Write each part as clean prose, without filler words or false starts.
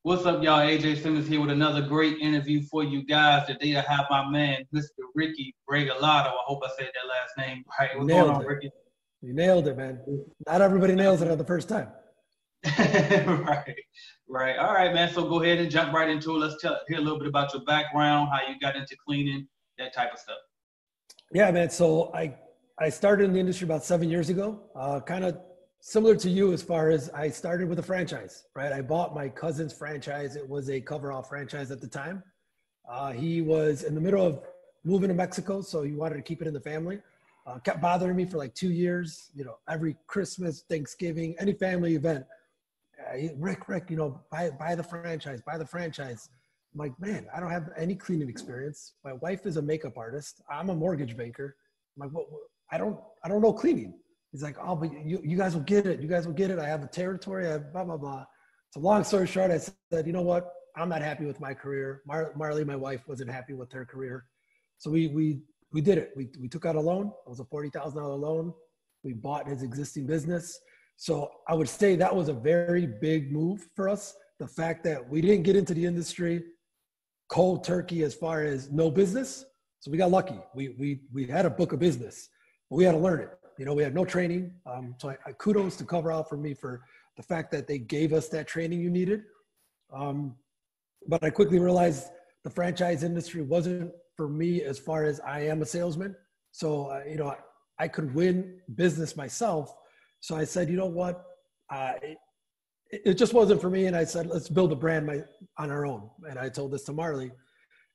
What's up, y'all? AJ Simmons here with another great interview for you guys. Today I have my man, Mr. Ricky Bregalato. I hope I said that last name right. What's going on, Ricky? You nailed it, man. Not everybody nails it on the first time. Right. All right, man. So go ahead and jump right into it. Let's hear a little bit about your background, how you got into cleaning, that type of stuff. Yeah, man. So I started in the industry about 7 years ago, kind of similar to you as far as I started with a franchise, right? I bought my cousin's franchise. It was a coverall franchise at the time. He was in the middle of moving to Mexico, so he wanted to keep it in the family. Kept bothering me for like 2 years, every Christmas, Thanksgiving, any family event. Rick, buy the franchise, buy the franchise. I'm like, man, I don't have any cleaning experience. My wife is a makeup artist. I'm a mortgage banker. I'm like, what? I don't know cleaning. He's like, oh, but you guys will get it. You guys will get it. I have a territory. I have blah, blah, blah. So long story short, I said, you know what? I'm not happy with my career. Marley, my wife, wasn't happy with her career. So we did it. We took out a loan. It was a $40,000 loan. We bought his existing business. So I would say that was a very big move for us. The fact that we didn't get into the industry cold turkey as far as no business. So we got lucky. We had a book of business, but we had to learn it. We had no training. So I kudos to Coverall for me for the fact that they gave us that training you needed. But I quickly realized the franchise industry wasn't for me as far as I am a salesman. So, I could win business myself. So I said, you know what? It just wasn't for me. And I said, let's build a brand on our own. And I told this to Marley.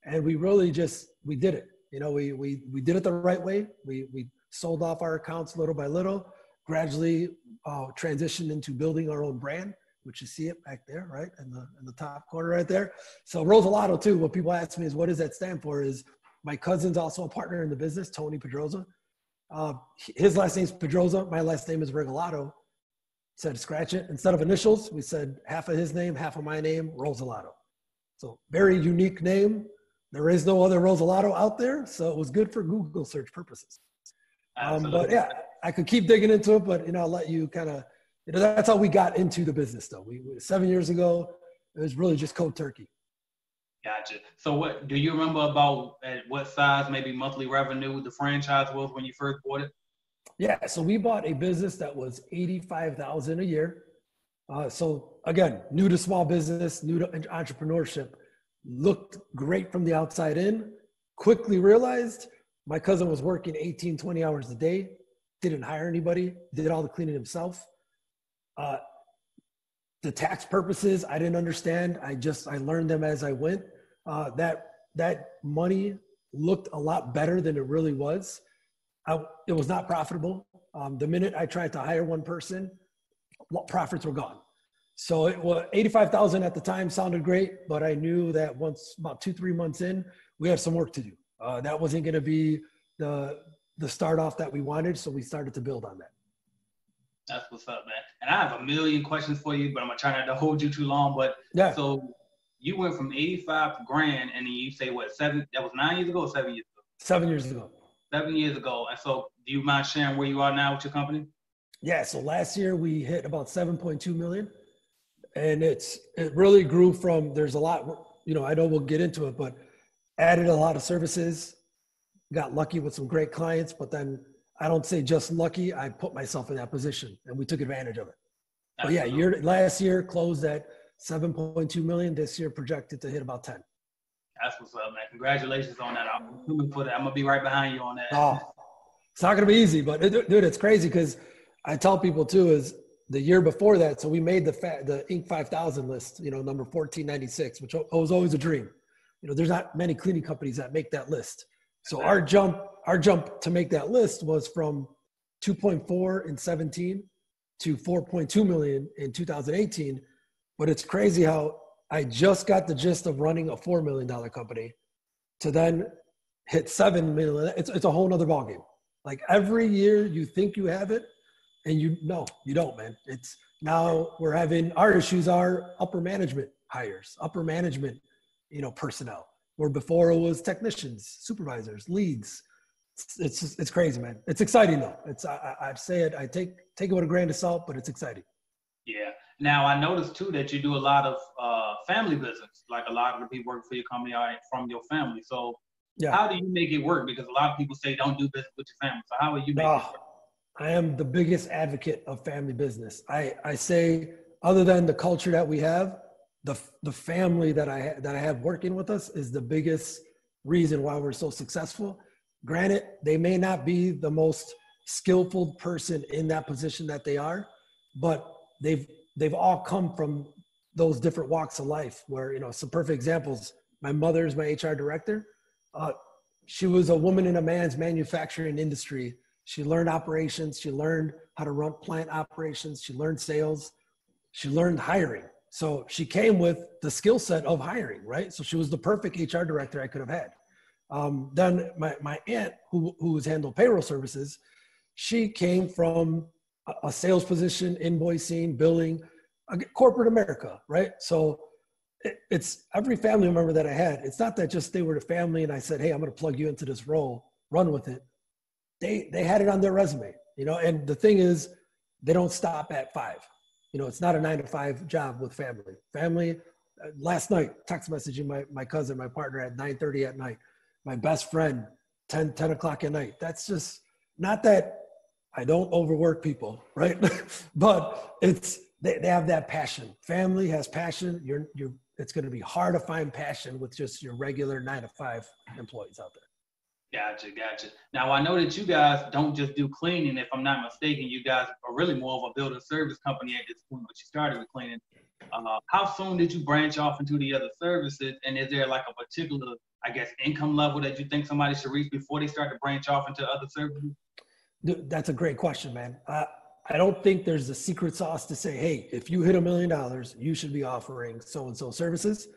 And we really we did it. We did it the right way. We sold off our accounts little by little, gradually transitioned into building our own brand, which you see it back there, right? In the top corner right there. So Rosalato too, what people ask me is, what does that stand for? Is my cousin's also a partner in the business, Tony Pedroza. His last name's Pedroza. My last name is Regalato. Said, scratch it. Instead of initials, we said half of his name, half of my name, Rosalato. So very unique name. There is no other Rosalato out there. So it was good for Google search purposes. But yeah, I could keep digging into it, but I'll let you kind of, that's how we got into the business though. 7 years ago, it was really just cold turkey. Gotcha. So what, do you remember about at what size, maybe monthly revenue the franchise was when you first bought it? Yeah. So we bought a business that was $85,000 a year. So again, new to small business, new to entrepreneurship, looked great from the outside in, quickly realized my cousin was working 18, 20 hours a day, didn't hire anybody, did all the cleaning himself. The tax purposes, I didn't understand. I learned them as I went. That money looked a lot better than it really was. It was not profitable. The minute I tried to hire one person, profits were gone. So it was 85,000 at the time sounded great, but I knew that once about 2-3 months in, we had some work to do. That wasn't going to be the start off that we wanted. So we started to build on that. That's what's up, man. And I have a million questions for you, but I'm going to try not to hold you too long. But yeah. So you went from 85 grand and then you say what, that was 9 years ago or 7 years ago? 7 years ago. 7 years ago. And so do you mind sharing where you are now with your company? Yeah. So last year we hit about 7.2 million and it really grew from, there's a lot, I know we'll get into it, but added a lot of services, got lucky with some great clients, but then I don't say just lucky, I put myself in that position and we took advantage of it. Absolutely. But yeah, last year closed at 7.2 million. This year projected to hit about 10. That's what's up, man. Congratulations on that. I'm going to be right behind you on that. Oh, it's not going to be easy, but dude, it's crazy because I tell people too is the year before that, so we made the Inc. 5000 list, number 1496, which was always a dream. There's not many cleaning companies that make that list. So our jump to make that list was from 2.4 in 17 to 4.2 million in 2018. But it's crazy how I just got the gist of running a $4 million company to then hit 7 million. It's a whole nother ballgame. Like every year you think you have it and you don't, man. It's now we're having our issues are upper management hires, upper management, personnel. Where before it was technicians, supervisors, leads. It's crazy, man. It's exciting though. I'd say it. I take it with a grain of salt, but it's exciting. Yeah. Now I noticed too that you do a lot of family business. Like a lot of the people working for your company are from your family. So Yeah. how do you make it work? Because a lot of people say don't do business with your family. So how will you make it work? I am the biggest advocate of family business. I say, other than the culture that we have, the family that I have working with us is the biggest reason why we're so successful. Granted, they may not be the most skillful person in that position that they are, but they've all come from those different walks of life where, some perfect examples. My mother is my HR director. She was a woman in a man's manufacturing industry. She learned operations. She learned how to run plant operations. She learned sales. She learned hiring. So she came with the skill set of hiring, right? So she was the perfect HR director I could have had. Then my aunt, who was handled payroll services, she came from a sales position, invoicing, billing, corporate America, right? So it's every family member that I had. It's not that just they were the family and I said, hey, I'm going to plug you into this role, run with it. They had it on their resume, and the thing is, they don't stop at 5. It's not a 9-to-5 job with family. Family, last night, text messaging my cousin, my partner at 9:30 at night, my best friend, 10 o'clock at night. That's just not that I don't overwork people, right? But they have that passion. Family has passion. It's going to be hard to find passion with just your regular 9-to-5 employees out there. Gotcha. Now, I know that you guys don't just do cleaning. If I'm not mistaken, you guys are really more of a building service company at this point, but you started with cleaning. How soon did you branch off into the other services? And is there like a particular, I guess, income level that you think somebody should reach before they start to branch off into other services? Dude, that's a great question, man. I don't think there's a secret sauce to say, hey, if you hit $1 million, you should be offering so-and-so services.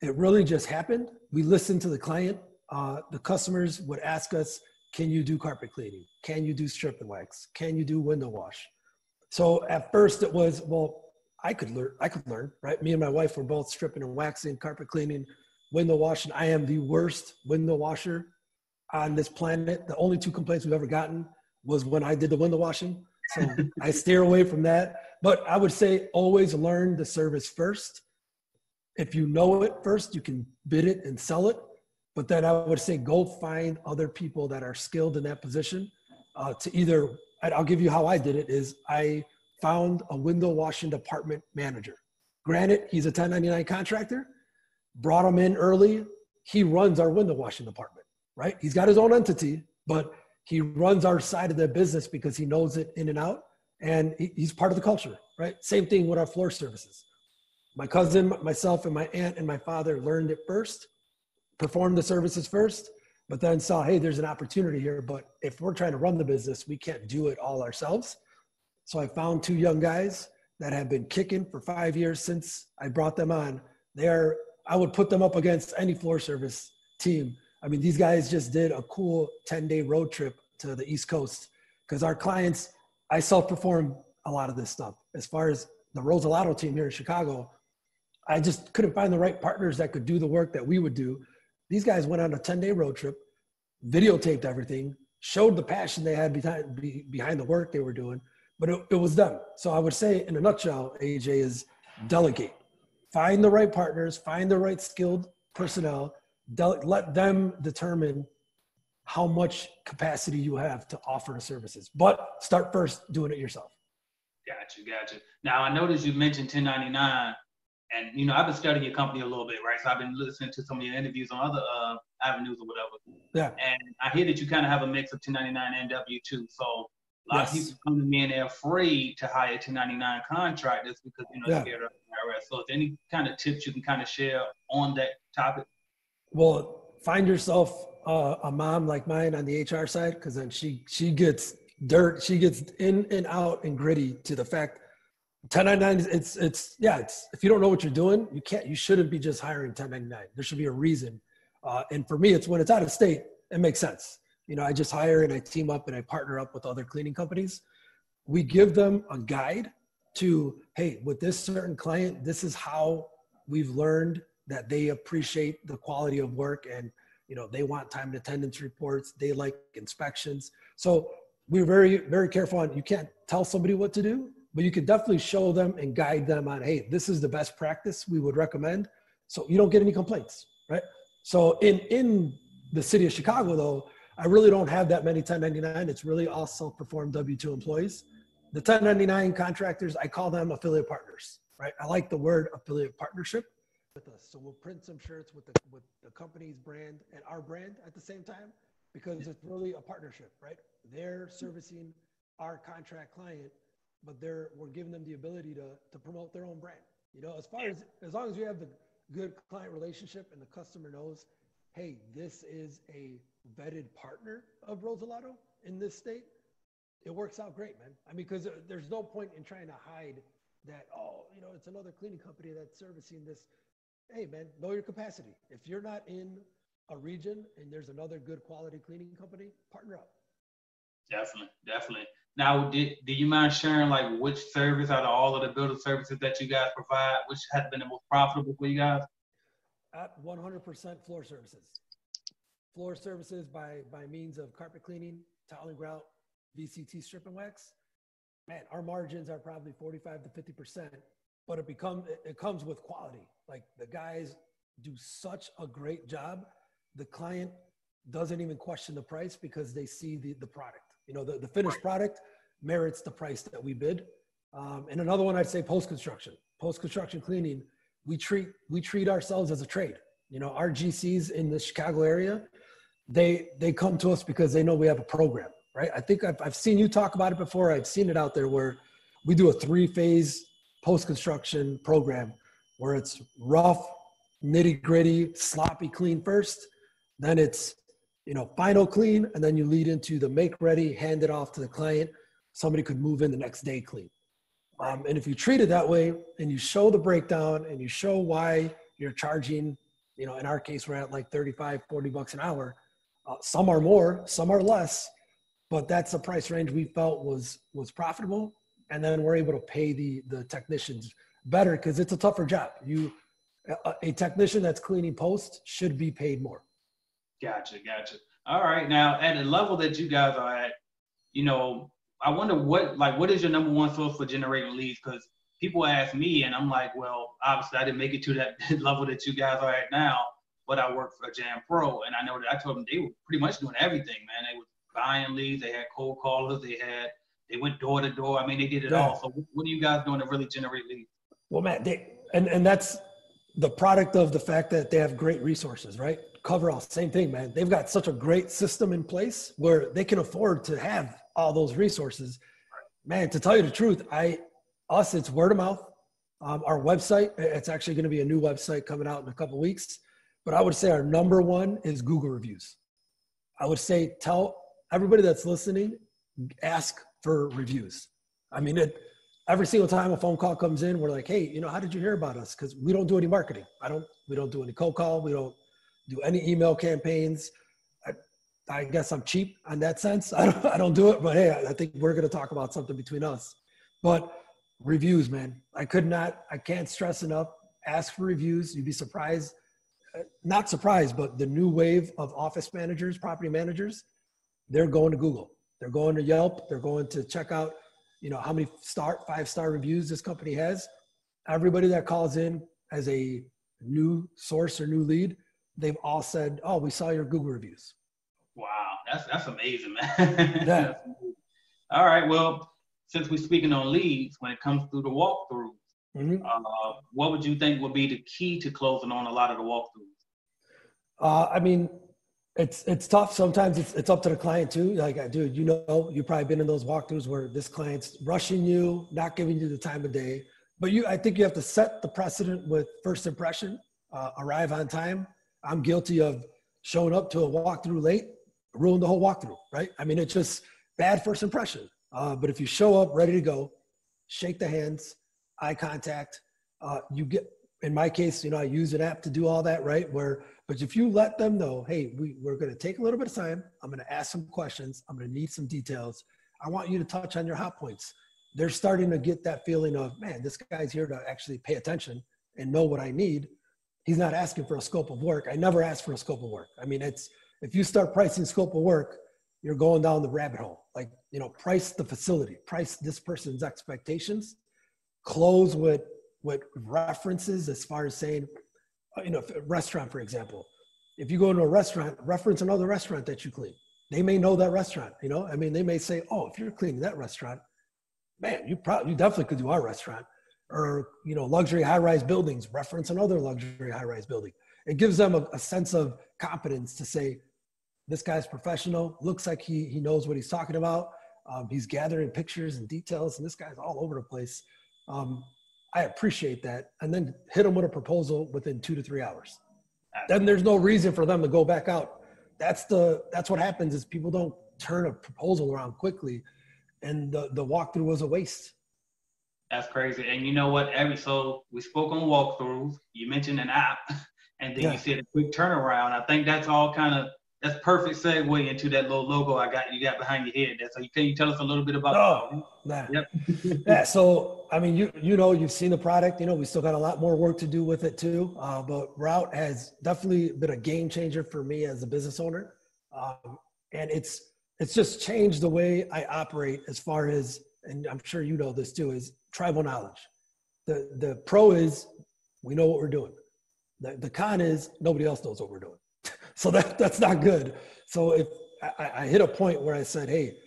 It really just happened. We listened to the client. The customers would ask us, can you do carpet cleaning? Can you do strip and wax? Can you do window wash? So at first it was, well, I could learn, right? Me and my wife were both stripping and waxing, carpet cleaning, window washing. I am the worst window washer on this planet. The only 2 complaints we've ever gotten was when I did the window washing. So I steer away from that. But I would say always learn the service first. If you know it first, you can bid it and sell it. But then I would say go find other people that are skilled in that position to either, I'll give you how I did it, is I found a window washing department manager. Granted, he's a 1099 contractor, brought him in early. He runs our window washing department, right? He's got his own entity, but he runs our side of the business because he knows it in and out. And he's part of the culture, right? Same thing with our floor services. My cousin, myself, and my aunt and my father learned it first, performed the services first, but then saw, hey, there's an opportunity here. But if we're trying to run the business, we can't do it all ourselves. So I found 2 young guys that have been kicking for 5 years since I brought them on. I would put them up against any floor service team. I mean, these guys just did a cool 10-day road trip to the East Coast because our clients, I self-perform a lot of this stuff. As far as the Rosalato team here in Chicago, I just couldn't find the right partners that could do the work that we would do. These guys went on a 10-day road trip, videotaped everything, showed the passion they had behind the work they were doing, but it was them. So I would say in a nutshell, AJ, is delegate. Find the right partners, find the right skilled personnel, let them determine how much capacity you have to offer the services. But start first doing it yourself. Gotcha. Now, I noticed you mentioned 1099. And, I've been studying your company a little bit, right? So I've been listening to some of your interviews on other avenues or whatever. Yeah. And I hear that you kind of have a mix of 1099 and W-2. So a lot of people come to me and they're afraid to hire 1099 contractors because, they're scared of the IRS. So is there any kind of tips you can kind of share on that topic? Well, find yourself a mom like mine on the HR side, because then she gets dirt. She gets in and out and gritty to the fact 1099, it's if you don't know what you're doing, you shouldn't be just hiring 1099. There should be a reason. And for me, it's when it's out of state, it makes sense. I just hire and I team up and I partner up with other cleaning companies. We give them a guide to, hey, with this certain client, this is how we've learned that they appreciate the quality of work and, they want time and attendance reports. They like inspections. So we're very, very careful on, you can't tell somebody what to do, but you can definitely show them and guide them on, hey, this is the best practice we would recommend, so you don't get any complaints, right? So in the city of Chicago, though, I really don't have that many 1099. It's really all self-performed W-2 employees. The 1099 contractors, I call them affiliate partners, right? I like the word affiliate partnership with us. So we'll print some shirts with the company's brand and our brand at the same time, because it's really a partnership, right? They're servicing our contract client, but we're giving them the ability to promote their own brand. You know, as long as you have the good client relationship and the customer knows, hey, this is a vetted partner of Rosalato in this state, it works out great, man. I mean, because there's no point in trying to hide that, oh, you know, it's another cleaning company that's servicing this. Hey, man, know your capacity. If you're not in a region and there's another good quality cleaning company, partner up. Definitely. Now, do you mind sharing like which service out of all of the building services that you guys provide, which has been the most profitable for you guys? At 100% floor services. Floor services by means of carpet cleaning, tile and grout, VCT strip and wax. Man, our margins are probably 45 to 50%, but it comes with quality. Like the guys do such a great job. The client doesn't even question the price because they see the product. You know, the finished product merits the price that we bid. And another one I'd say post-construction cleaning. We treat ourselves as a trade. You know, our GCs in the Chicago area, they come to us because they know we have a program, right? I think I've seen you talk about it before. I've seen it out there where we do a 3-phase post-construction program where it's rough, nitty-gritty, sloppy clean first. Then it's, you know, final clean, and then you lead into the make ready, hand it off to the client. Somebody could move in the next day clean. And if you treat it that way and you show the breakdown and you show why you're charging, you know, in our case, we're at like 35, 40 bucks an hour. Some are more, some are less, but that's a price range we felt was profitable. And then we're able to pay the technicians better because it's a tougher job. A technician that's cleaning post should be paid more. Gotcha. All right. Now, at the level that you guys are at, you know, I wonder what is your number one source for generating leads? Because people ask me, and I'm like, well, obviously I didn't make it to that level that you guys are at now, but I work for Jam Pro, and I know that I told them they were pretty much doing everything, man. They were buying leads, they had cold callers, they went door to door. I mean, they did it all. So what are you guys doing to really generate leads? Well, man, and that's the product of the fact that they have great resources, right? Coverall, same thing, man. They've got such a great system in place where they can afford to have all those resources. Man, to tell you the truth, it's word of mouth. Our website, it's actually going to be a new website coming out in a couple of weeks, but I would say our number one is Google reviews. I would say, tell everybody that's listening, ask for reviews. I mean, every single time a phone call comes in, we're like, hey, you know, how did you hear about us? Because we don't do any marketing. We don't do any cold call. We don't do any email campaigns. I guess I'm cheap on that sense. I don't do it, but hey, I think we're going to talk about something between us. But reviews, man, I can't stress enough. Ask for reviews. You'd be surprised. Not surprised, but the new wave of office managers, property managers, they're going to Google. They're going to Yelp. They're going to check out, you know, how many 5-star reviews this company has. Everybody that calls in as a new source or new lead, they've all said, oh, we saw your Google reviews. Wow, that's amazing, man. Yeah. All right, well, since we're speaking on leads, when it comes through the walkthrough, what would you think would be the key to closing on a lot of the walkthroughs? I mean, it's tough. Sometimes it's up to the client too. Like, dude, you know, you've probably been in those walkthroughs where this client's rushing you, not giving you the time of day. But I think you have to set the precedent with first impression, arrive on time. I'm guilty of showing up to a walkthrough late, ruin the whole walkthrough, right? I mean, it's just bad first impression. But if you show up ready to go, shake the hands, eye contact, you get, in my case, you know, I use an app to do all that, right? But if you let them know, hey, we're going to take a little bit of time. I'm going to ask some questions. I'm going to need some details. I want you to touch on your hot points. They're starting to get that feeling of, man, this guy's here to actually pay attention and know what I need. He's not asking for a scope of work. I never ask for a scope of work. I mean, if you start pricing scope of work, you're going down the rabbit hole. Like, you know, price the facility, price this person's expectations, close with references as far as saying, you know, a restaurant, for example, if you go into a restaurant, reference another restaurant that you clean. They may know that restaurant, you know, I mean, they may say, oh, if you're cleaning that restaurant, man, you definitely could do our restaurant. Or, you know, luxury high-rise buildings, reference another luxury high-rise building. It gives them a sense of competence to say, this guy's professional, looks like he knows what he's talking about. He's gathering pictures and details, and this guy's all over the place. I appreciate that. And then hit them with a proposal within 2 to 3 hours. Then there's no reason for them to go back out. That's what happens is people don't turn a proposal around quickly, and the walkthrough was a waste. That's crazy. And you know what? So we spoke on walkthroughs. You mentioned an app, and then you said a quick turnaround. I think that's that's perfect segue into that little logo you got behind your head. So can you tell us a little bit about that? Yep. Yeah. So, I mean, you've seen the product, you know, we still got a lot more work to do with it too. But Route has definitely been a game changer for me as a business owner. And it's just changed the way I operate as far as, and I'm sure you know this too, is tribal knowledge. The pro is we know what we're doing. The con is nobody else knows what we're doing. So that's not good. So if I hit a point where I said, hey,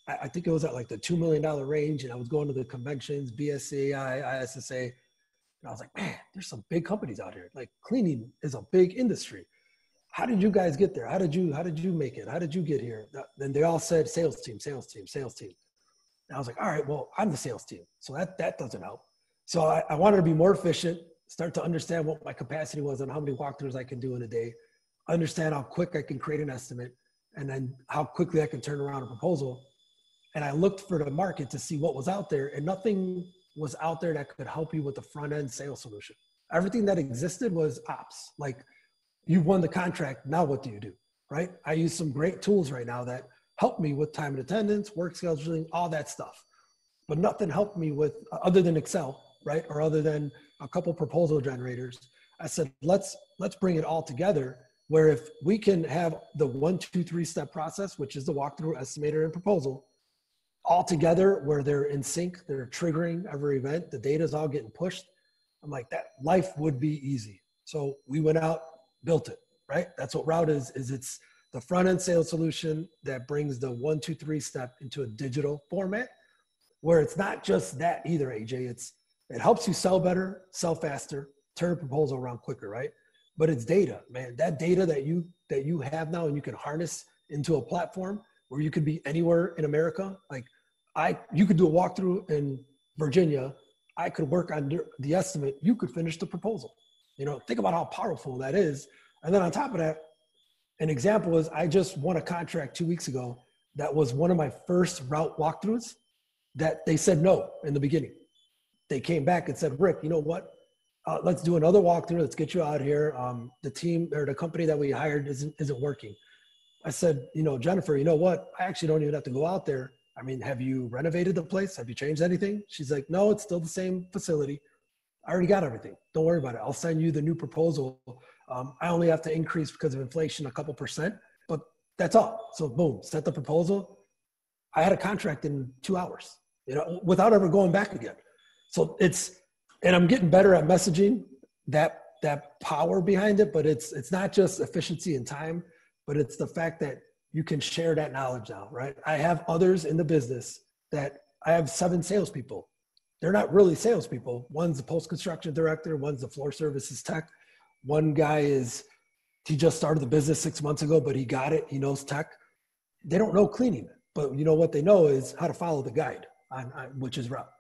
I think it was at like the $2 million range, and I was going to the conventions, BSCI, ISSA, and I was like, man, there's some big companies out here. Like cleaning is a big industry. How did you guys get there? How did you make it? How did you get here? Then they all said sales team. And I was like, all right, well, I'm the sales team. So that doesn't help. So I wanted to be more efficient, start to understand what my capacity was and how many walkthroughs I can do in a day, understand how quick I can create an estimate, and then how quickly I can turn around a proposal. And I looked for the market to see what was out there, and nothing was out there that could help you with the front end sales solution. Everything that existed was ops. Like, you won the contract, now what do you do, right? I use some great tools right now that help me with time and attendance, work scheduling, all that stuff. But nothing helped me with, other than Excel, right? Or other than a couple proposal generators. I said, let's bring it all together, where if we can have the 1, 2, 3 step process, which is the walkthrough, estimator, and proposal, all together where they're in sync, they're triggering every event, the data's all getting pushed. I'm like, that life would be easy. So we went out, built it, right? That's what Route is it's the front end sales solution that brings the 1, 2, 3 step into a digital format, where it's not just that either, AJ. It helps you sell better, sell faster, turn a proposal around quicker, right? But it's data, man. That data that you have now, and you can harness into a platform where you could be anywhere in America. Like you could do a walkthrough in Virginia. I could work on the estimate. You could finish the proposal. You know, think about how powerful that is. And then on top of that, an example is I just won a contract 2 weeks ago. That was one of my first Route walkthroughs that they said no in the beginning. They came back and said, Rick, you know what? Let's do another walkthrough. Let's get you out here. The team or the company that we hired isn't working. I said, you know, Jennifer, you know what? I actually don't even have to go out there. I mean, have you renovated the place? Have you changed anything? She's like, no, it's still the same facility. I already got everything. Don't worry about it. I'll send you the new proposal. I only have to increase because of inflation a couple %, but that's all. So boom, set the proposal. I had a contract in 2 hours, you know, without ever going back again. So and I'm getting better at messaging that power behind it, but it's not just efficiency and time, but it's the fact that you can share that knowledge now, right? I have others in the business that I have 7 salespeople. They're not really salespeople. One's the post-construction director. One's the floor services tech. One guy he just started the business 6 months ago, but he got it. He knows tech. They don't know cleaning, but you know what they know is how to follow the guide, which is Route.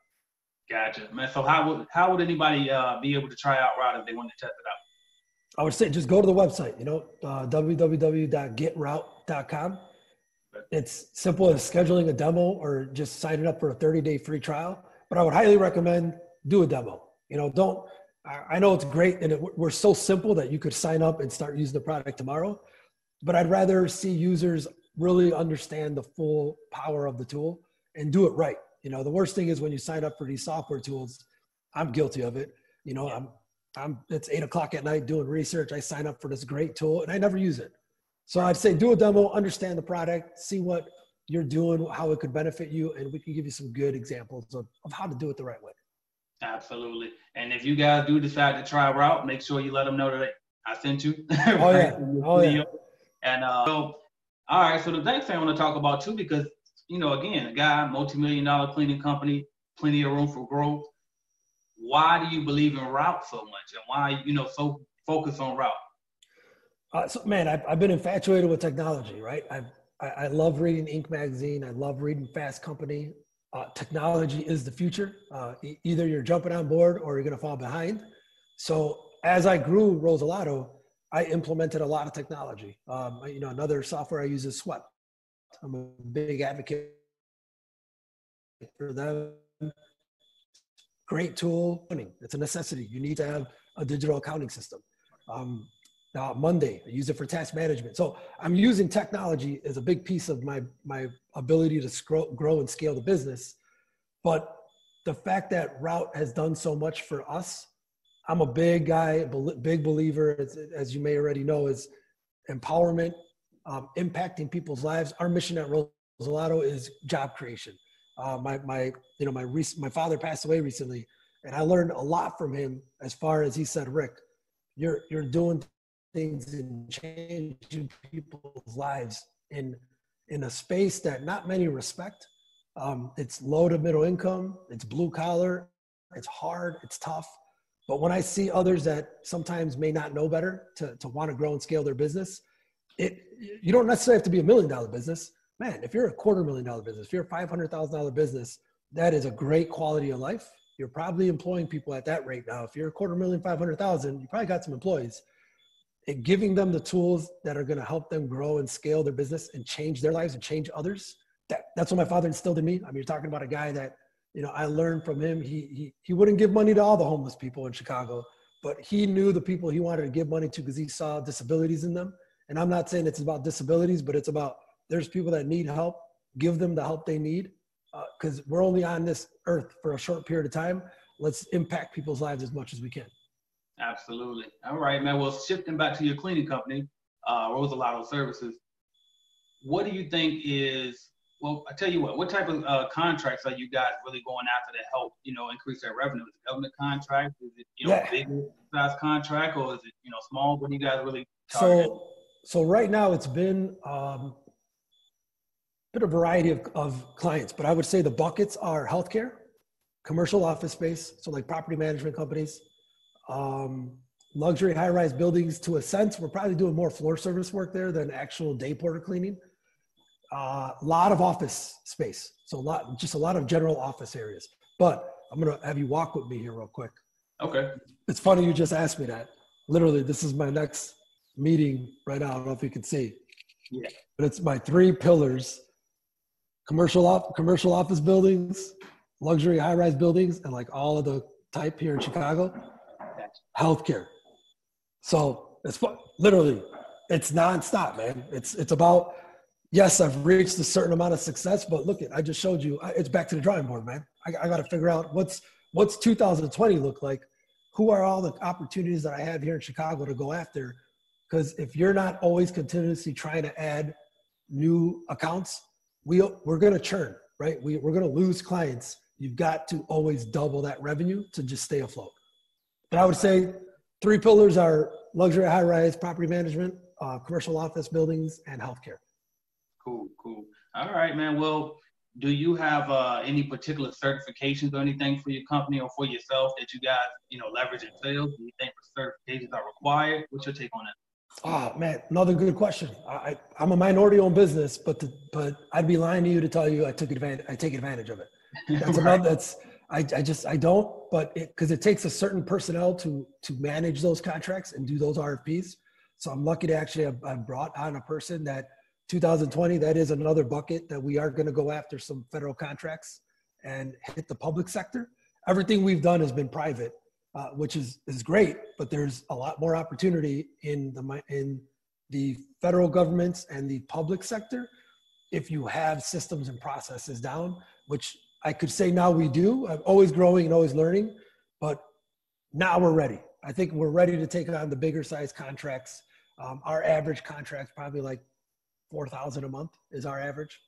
Gotcha, man. So how would anybody be able to try out Route if they wanted to test it out? I would say just go to the website, you know, www.getroute.com. It's simple as scheduling a demo or just signing up for a 30-day free trial. But I would highly recommend do a demo. You know, I know it's great and we're so simple that you could sign up and start using the product tomorrow. But I'd rather see users really understand the full power of the tool and do it right. You know, the worst thing is when you sign up for these software tools, I'm guilty of it. You know, it's 8 o'clock at night doing research. I sign up for this great tool and I never use it. So I'd say do a demo, understand the product, see what you're doing, how it could benefit you, and we can give you some good examples of how to do it the right way. Absolutely. And if you guys do decide to try Route, make sure you let them know that I sent you. Oh, yeah. Oh, yeah. And all right, so the next thing I want to talk about too, because, again, a guy, multi-million-dollar cleaning company, plenty of room for growth. Why do you believe in Route so much, and why, so focused on Route? So, man, I've been infatuated with technology, right? I love reading Inc. magazine. I love reading Fast Company. Technology is the future. Either you're jumping on board or you're going to fall behind. So as I grew Rosolato, I implemented a lot of technology. Another software I use is Swept. I'm a big advocate for them. Great tool. It's a necessity. You need to have a digital accounting system. Monday, I use it for task management. So I'm using technology as a big piece of my ability to grow and scale the business. But the fact that Route has done so much for us, I'm a big guy, big believer, as you may already know, is empowerment, impacting people's lives. Our mission at Rosolato is job creation. My father passed away recently, and I learned a lot from him as far as he said, Rick, you're doing things and changing people's lives in a space that not many respect. It's low to middle income, it's blue collar, it's hard, it's tough. But when I see others that sometimes may not know better to want to grow and scale their business, you don't necessarily have to be $1 million business. Man, if you're a $250,000 business, if you're a $500,000 business, that is a great quality of life. You're probably employing people at that rate now. If you're a $250,000, $500,000, you probably got some employees. And giving them the tools that are going to help them grow and scale their business and change their lives and change others. That's what my father instilled in me. I mean, you're talking about a guy that, I learned from him. He wouldn't give money to all the homeless people in Chicago, but he knew the people he wanted to give money to because he saw disabilities in them. And I'm not saying it's about disabilities, but it's about there's people that need help, give them the help they need, because we're only on this earth for a short period of time. Let's impact people's lives as much as we can. Absolutely. All right, man. Well, shifting back to your cleaning company, Rosolato Services, what do you think is, well, I tell you what type of contracts are you guys really going after to help, increase their revenue? Is it government contracts? Is it, big size contract, or is it, small? What do you guys really target? So right now it's been a variety of clients, but I would say the buckets are healthcare, commercial office space, so like property management companies, luxury high-rise buildings. To a sense, we're probably doing more floor service work there than actual day porter cleaning. A lot of office space, so a lot of general office areas. But I'm gonna have you walk with me here real quick. Okay. It's funny you just asked me that. Literally, this is my next meeting right now. I don't know if you can see. Yeah. But it's my 3 pillars: commercial office buildings, luxury high-rise buildings, and like all of the type here in Chicago. Healthcare. So it's literally, it's nonstop, man. It's about, yes, I've reached a certain amount of success, but look, I just showed you, it's back to the drawing board, man. I got to figure out what's 2020 look like? Who are all the opportunities that I have here in Chicago to go after? Because if you're not always continuously trying to add new accounts, we're going to churn, right? We're going to lose clients. You've got to always double that revenue to just stay afloat. But I would say 3 pillars are luxury high-rise, property management, commercial office buildings, and healthcare. Cool. All right, man. Well, do you have any particular certifications or anything for your company or for yourself that you guys, leverage in sales? Do you think certifications are required? What's your take on that? Oh man, another good question. I'm a minority-owned business, but I'd be lying to you to tell you I take advantage of it. That's right. I don't, but because it takes a certain personnel to manage those contracts and do those RFPs. So I'm lucky to actually have brought on a person that 2020, that is another bucket that we are going to go after some federal contracts and hit the public sector. Everything we've done has been private, which is great, but there's a lot more opportunity in the federal governments and the public sector if you have systems and processes down, which I could say now we do. I'm always growing and always learning, but now we're ready. I think we're ready to take on the bigger size contracts. Our average contract's probably like $4,000 a month is our average.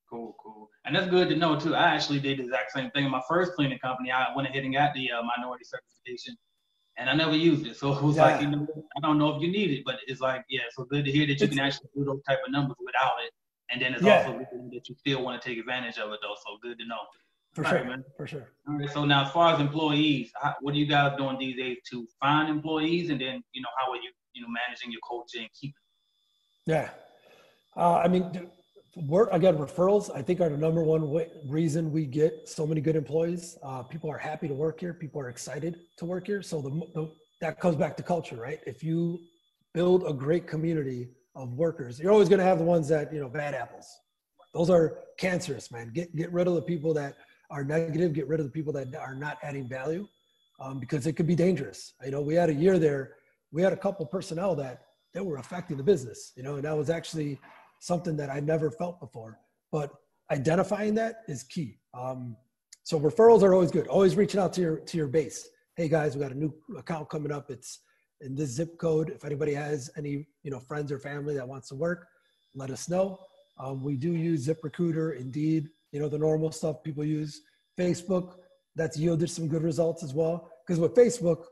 Cool, cool. And that's good to know too. I actually did the exact same thing in my first cleaning company. I went ahead and got the minority certification, and I never used it. So it was like, I don't know if you need it, but it's like, so good to hear that you can actually do those type of numbers without it. And then it's also good that you still want to take advantage of it though. So good to know. For sure, man. For sure. All right. So now, as far as employees, what are you guys doing these days to find employees, and then how are you managing your culture and keeping? Yeah, I mean, referrals I think are the number one reason we get so many good employees. People are happy to work here. People are excited to work here. So that comes back to culture, right? If you build a great community of workers, you're always going to have the ones that bad apples. Those are cancerous, man. Get rid of the people that are negative. Get rid of the people that are not adding value, because it could be dangerous. We had a year there. We had a couple personnel that were affecting the business. And that was actually something that I never felt before. But identifying that is key. So referrals are always good. Always reaching out to your base. Hey guys, we got a new account coming up. It's in this zip code. If anybody has any friends or family that wants to work, let us know. We do use ZipRecruiter, Indeed, the normal stuff people use. Facebook, that's yielded some good results as well. Because with Facebook,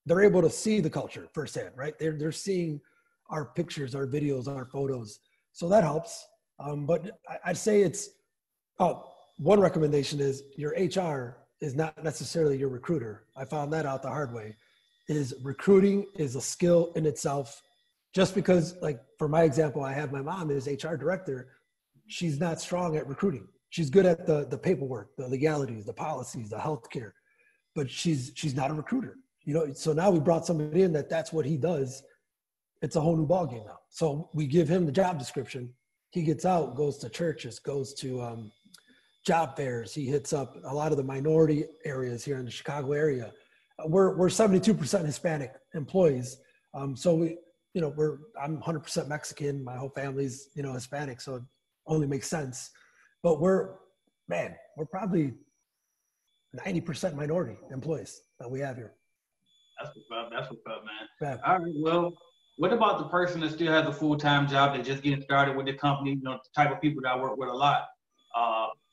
they're able to see the culture firsthand, right? They're seeing our pictures, our videos, our photos. So that helps. But I'd say one recommendation is your HR is not necessarily your recruiter. I found that out the hard way. Is recruiting is a skill in itself. Just because, like, for my example, I have my mom as HR director. She's not strong at recruiting. She's good at the paperwork, the legalities, the policies, the healthcare, but she's not a recruiter. So now we brought somebody in that's what he does. It's a whole new ballgame now. So we give him the job description. He gets out, goes to churches, goes to job fairs. He hits up a lot of the minority areas here in the Chicago area. We're 72% Hispanic employees. So I'm 100% Mexican. My whole family's, Hispanic. So it only makes sense. But we're probably 90% minority employees that we have here. That's what's up, man. Yeah. All right. Well, what about the person that still has a full-time job that's just getting started with the company, the type of people that I work with a lot?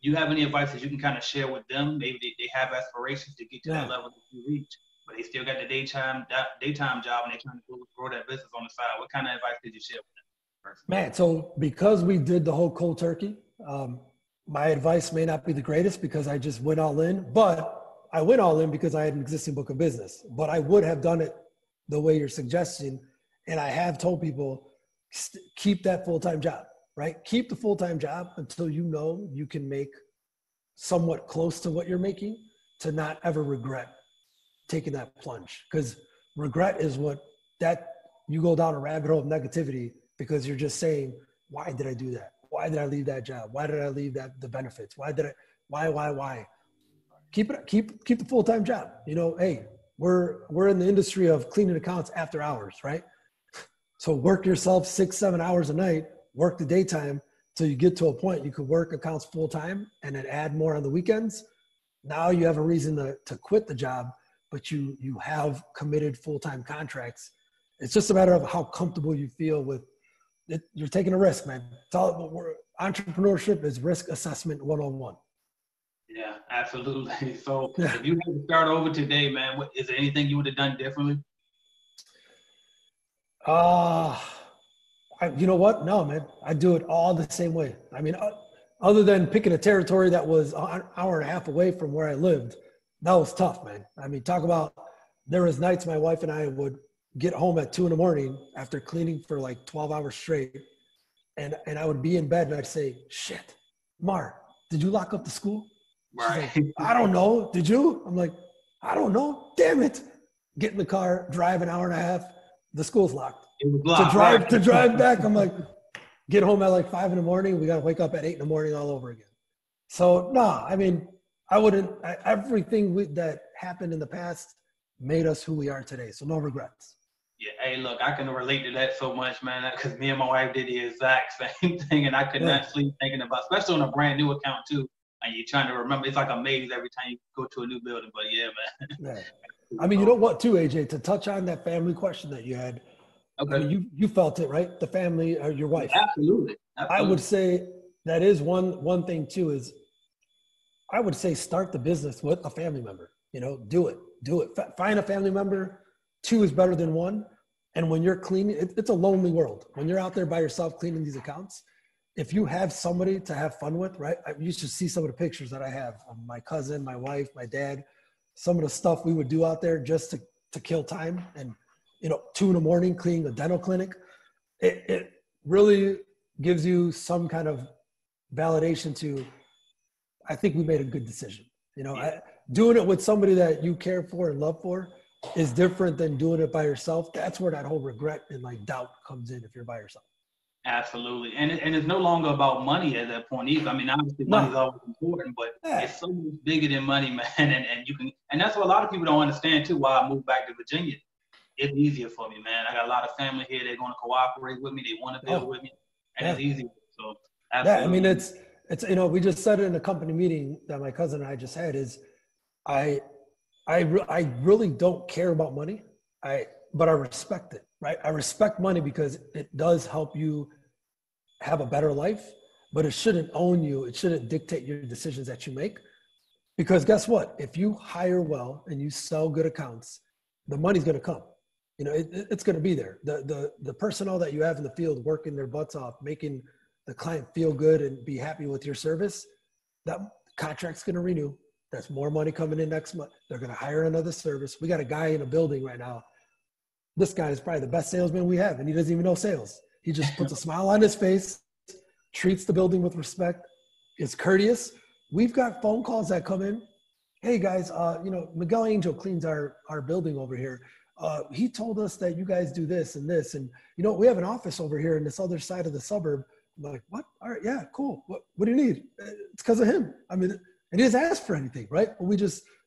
You have any advice that you can kind of share with them? Maybe they have aspirations to get to that level that you reach, but they still got the daytime job and they're trying to grow that business on the side. What kind of advice did you share with them? Man, so because we did the whole cold turkey, my advice may not be the greatest because I just went all in, but I went all in because I had an existing book of business. But I would have done it the way you're suggesting. And I have told people, keep that full-time job, right? Keep the full-time job until you can make somewhat close to what you're making, to not ever regret taking that plunge. Because regret is you go down a rabbit hole of negativity because you're just saying, why did I do that? Why did I leave that job? Why did I leave the benefits? Why? Keep the full-time job. Hey, we're in the industry of cleaning accounts after hours, right? So work yourself 6-7 hours a night, work the daytime till you get to a point you could work accounts full-time and then add more on the weekends. Now you have a reason to quit the job, but you have committed full-time contracts. It's just a matter of how comfortable you feel with it. You're taking a risk, man. Entrepreneurship is risk assessment 101. Yeah, absolutely. So if you had to start over today, man, is there anything you would have done differently? You know what? No, man. I do it all the same way. I mean, other than picking a territory that was an hour and a half away from where I lived, that was tough, man. I mean, talk about, there was nights my wife and I would get home at 2 a.m. after cleaning for like 12 hours straight. And I would be in bed and I'd say, shit, Mar, did you lock up the school? Right. Like, I don't know. Did you? I'm like, I don't know. Damn it. Get in the car, drive an hour and a half. The school's locked. It was locked. To drive back, I'm like, get home at like 5 a.m. We got to wake up at 8 a.m. all over again. So I mean, everything that happened in the past made us who we are today. So no regrets. Yeah. Hey, look, I can relate to that so much, man, because me and my wife did the exact same thing, and I could not sleep thinking about, especially on a brand new account too. And you're trying to remember, it's like a maze every time you go to a new building. But yeah, man. Yeah. I mean, you know what too, AJ, to touch on that family question that you had, Okay. I mean, you felt it, right? The family or your wife. Absolutely. I would say that is one thing too, is I would say start the business with a family member. You know, do it. Find a family member. 2 is better than 1. And when you're cleaning, it's a lonely world. When you're out there by yourself cleaning these accounts, if you have somebody to have fun with, right? You should see some of the pictures that I have of my cousin, my wife, my dad, some of the stuff we would do out there just to kill time. And, 2 in the morning cleaning a dental clinic. It really gives you some kind of validation to, I think we made a good decision. Doing it with somebody that you care for and love for is different than doing it by yourself. That's where that whole regret and like doubt comes in if you're by yourself. Absolutely. And it's no longer about money at that point either. I mean, obviously money is always important, but it's so much bigger than money, man. And that's what a lot of people don't understand too, why I moved back to Virginia. It's easier for me, man. I got a lot of family here. They're going to cooperate with me. They want to build with me. And it's easier. So absolutely. Yeah, I mean, it's we just said it in a company meeting that my cousin and I just had, is I really don't care about money. But I respect it, right? I respect money because it does help you have a better life, but it shouldn't own you. It shouldn't dictate your decisions that you make. Because guess what? If you hire well and you sell good accounts, the money's going to come. It's going to be there. The personnel that you have in the field working their butts off, making the client feel good and be happy with your service, that contract's going to renew. That's more money coming in next month. They're going to hire another service. We got a guy in a building right now. This guy is probably the best salesman we have, and he doesn't even know sales. He just puts a smile on his face, treats the building with respect, is courteous. We've got phone calls that come in. Hey guys, Miguel Angel cleans our building over here. He told us that you guys do this and this, and we have an office over here in this other side of the suburb. I'm like, what? All right, yeah, cool. What do you need? It's because of him. I mean, and he doesn't ask for anything, right? But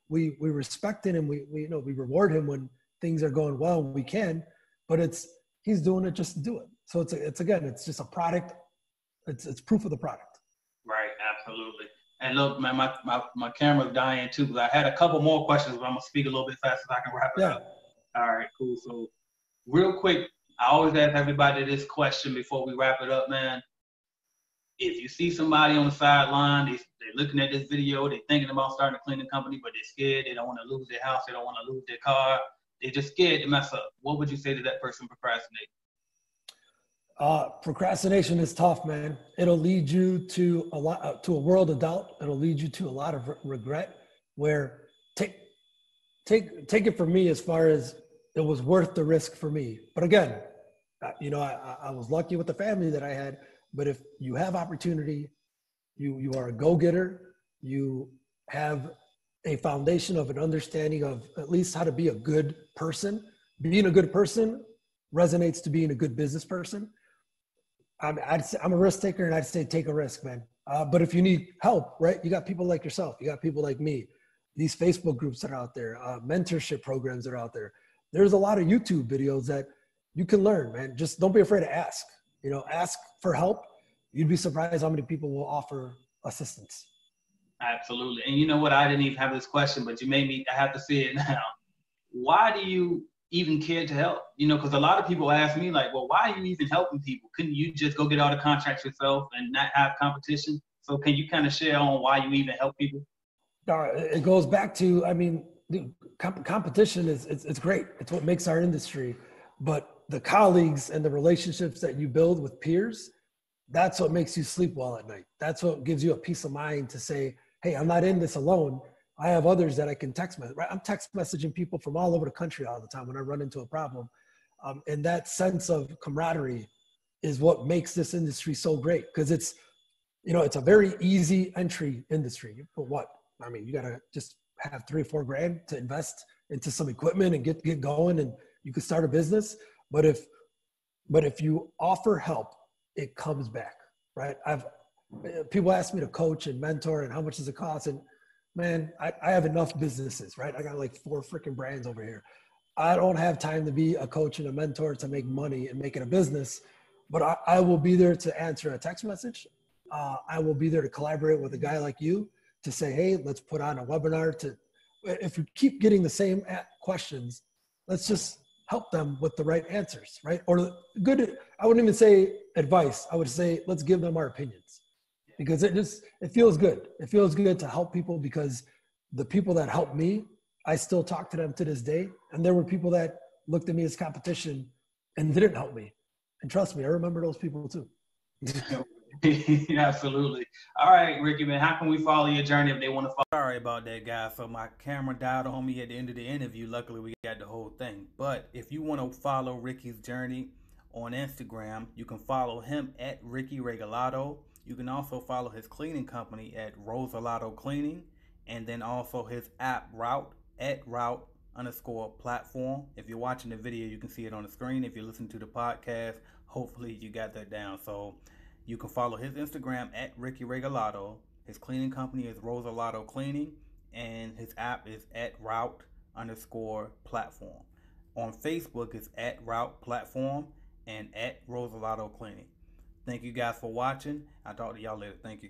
we respect him, and we reward him when things are going well. We can, but he's doing it just to do it. So it's just a product. It's proof of the product. Right, absolutely. And look, man, my camera's dying too, because I had a couple more questions, but I'm gonna speak a little bit faster so I can wrap it up. All right, cool. So real quick, I always ask everybody this question before we wrap it up, man. If you see somebody on the sideline, they're looking at this video, they're thinking about starting a cleaning company, but they're scared, they don't want to lose their house, they don't want to lose their car, they're just scared to mess up, what would you say to that person procrastinating? Procrastination is tough, man. It'll lead you to a world of doubt. It'll lead you to a lot of regret, where take it from me as far as it was worth the risk for me. But again, I was lucky with the family that I had, but if you have opportunity, you are a go-getter, you have a foundation of an understanding of at least how to be a good person. Being a good person resonates to being a good business person. I'm a risk taker, and I'd say take a risk, man. But if you need help, right, you got people like yourself, you got people like me, these Facebook groups that are out there, mentorship programs that are out there. There's a lot of YouTube videos that you can learn, man. Just don't be afraid to ask. Ask for help. You'd be surprised how many people will offer assistance. Absolutely. And you know what? I didn't even have this question, but you made me, I have to say it now. Why do you even care to help? Because a lot of people ask me like, well, why are you even helping people? Couldn't you just go get all the contracts yourself and not have competition? So can you kind of share on why you even help people? It goes back to, competition it's great. It's what makes our industry. But the colleagues and the relationships that you build with peers, that's what makes you sleep well at night. That's what gives you a peace of mind to say, hey, I'm not in this alone. I have others that I can text message. Right? I'm text messaging people from all over the country all the time when I run into a problem. And that sense of camaraderie is what makes this industry so great, because it's a very easy entry industry. You put you got to just have $3 or $4 grand to invest into some equipment and get going, and you can start a business. But if you offer help, it comes back, right? People ask me to coach and mentor and how much does it cost? And man, I have enough businesses, right? I got like 4 freaking brands over here. I don't have time to be a coach and a mentor to make money and make it a business, but I will be there to answer a text message. I will be there to collaborate with a guy like you to say, hey, let's put on a webinar if you keep getting the same questions, let's just help them with the right answers, right? Or good, I wouldn't even say advice. I would say, let's give them our opinions, because it feels good. It feels good to help people, because the people that helped me, I still talk to them to this day. And there were people that looked at me as competition and didn't help me. And trust me, I remember those people too. Absolutely. All right, Ricky, man, how can we follow your journey if they want to follow? Sorry about that, guys. So my camera died on me at the end of the interview. Luckily, we got the whole thing. But if you want to follow Ricky's journey on Instagram, you can follow him at Ricky Regalado. You can also follow his cleaning company at Rosalato Cleaning, and then also his app Route at Route_platform. If you're watching the video, you can see it on the screen. If you're listening to the podcast, hopefully you got that down. So you can follow his Instagram at Ricky Regalado. His cleaning company is Rosalato Cleaning, and his app is at Route_platform. On Facebook, it's at Route Platform and at Rosalato Cleaning. Thank you guys for watching. I'll talk to y'all later. Thank you.